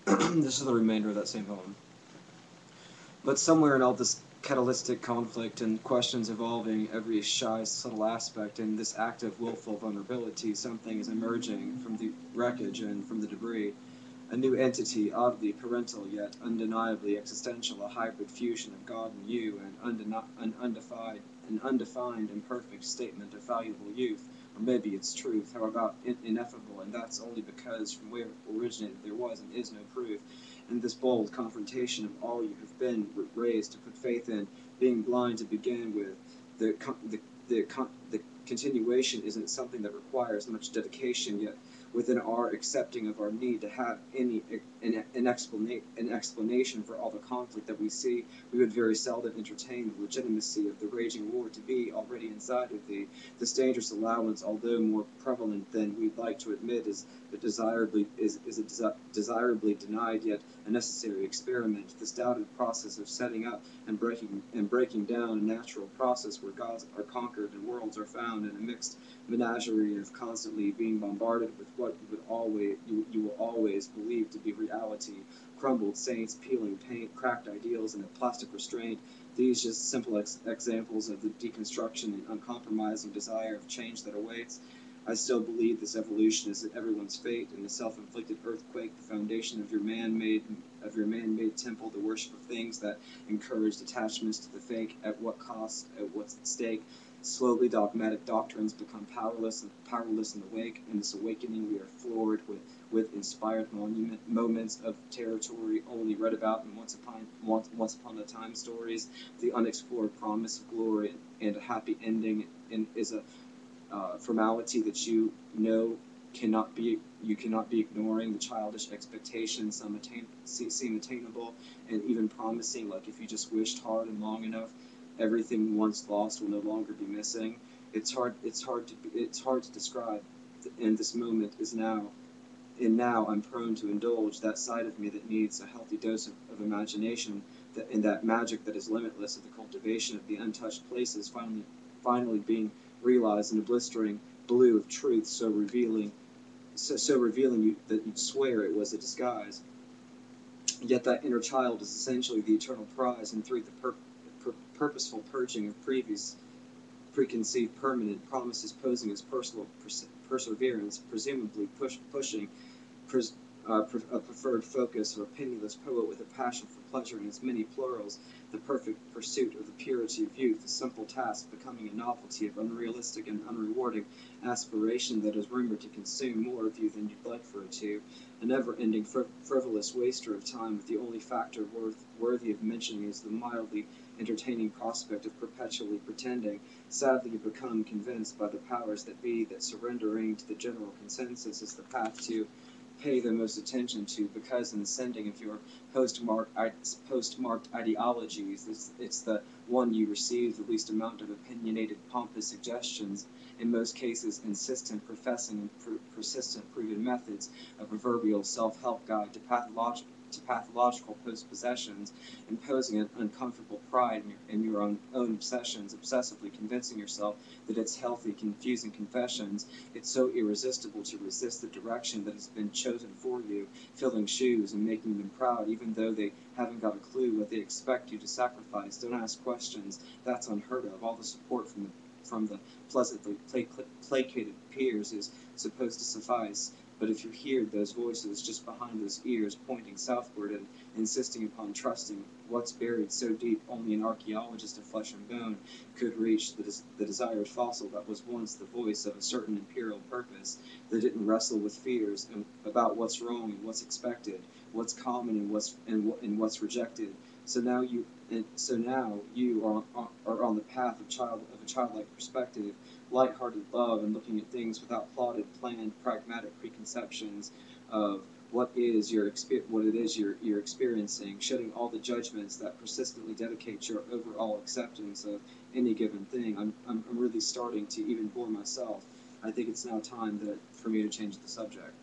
This is the remainder of that same poem. But somewhere in all this catalytic conflict and questions evolving every shy, subtle aspect in this active, willful vulnerability, something is emerging from the wreckage and from the debris. A new entity, oddly parental yet undeniably existential, a hybrid fusion of God and you, an undefined, imperfect statement of valuable youth, or maybe it's truth, how about ineffable, and that's only because from where it originated there was and is no proof. And this bold confrontation of all you have been raised to put faith in, being blind to begin with, the, the continuation isn't something that requires much dedication, yet within our accepting of our need to have an explanation for all the conflict that we see, we would very seldom entertain the legitimacy of the raging war to be already inside of thee. This dangerous allowance, although more prevalent than we'd like to admit, is desirably denied, yet a necessary experiment. This doubted process of setting up and breaking down a natural process where gods are conquered and worlds are found in a mixed menagerie of constantly being bombarded with what you will always believe to be reality, crumbled saints, peeling paint, cracked ideals, and a plastic restraint. These just simple examples of the deconstruction and uncompromising desire of change that awaits. I still believe this evolution is everyone's fate, and the self-inflicted earthquake, the foundation of your man-made temple, the worship of things that encourage detachments to the fake, at what cost, at what's at stake. Slowly, dogmatic doctrines become powerless in the wake. In this awakening, we are floored with inspired moments of territory only read about in once upon a time stories. The unexplored promise of glory and a happy ending is a formality that you know you cannot be ignoring. The childish expectations seem attainable and even promising, like if you just wished hard and long enough, everything once lost will no longer be missing. It's hard to describe, and this moment is now. And now I'm prone to indulge that side of me that needs a healthy dose of imagination, and that magic that is limitless of the cultivation of the untouched places finally being realized in a blistering blue of truth, so revealing you that you'd swear it was a disguise. Yet that inner child is essentially the eternal prize, and through the purposeful purging of preconceived permanent promises posing as personal perseverance, presumably pushing a preferred focus, or a penniless poet with a passion for pleasure in its many plurals, the perfect pursuit of the purity of youth, a simple task becoming a novelty of unrealistic and unrewarding aspiration that is rumored to consume more of you than you'd like for it to, a never-ending frivolous waster of time, with the only factor worthy of mentioning is the mildly entertaining prospect of perpetually pretending. Sadly, you become convinced by the powers that be that surrendering to the general consensus is the path to pay the most attention to, because in the sending of your postmarked ideologies, it's the one you receive the least amount of opinionated, pompous suggestions, in most cases insistent, professing, and persistent proven methods, a proverbial self-help guide to pathological post-possessions, imposing an uncomfortable pride in your own obsessions, obsessively convincing yourself that it's healthy, confusing confessions. It's so irresistible to resist the direction that has been chosen for you, filling shoes and making them proud, even though they haven't got a clue what they expect you to sacrifice. Don't ask questions. That's unheard of. All the support from the pleasantly placated peers is supposed to suffice. But if you hear those voices just behind those ears pointing southward and insisting upon trusting what's buried so deep only an archaeologist of flesh and bone could reach, the desired fossil that was once the voice of a certain imperial purpose, that didn't wrestle with fears about what's wrong and what's expected, what's common and what's rejected. So now you are on the path of a childlike perspective, light-hearted love, and looking at things without plotted, planned, pragmatic preconceptions of what it is you're experiencing, shedding all the judgments that persistently dedicate your overall acceptance of any given thing. I'm really starting to even bore myself. I think it's now time for me to change the subject.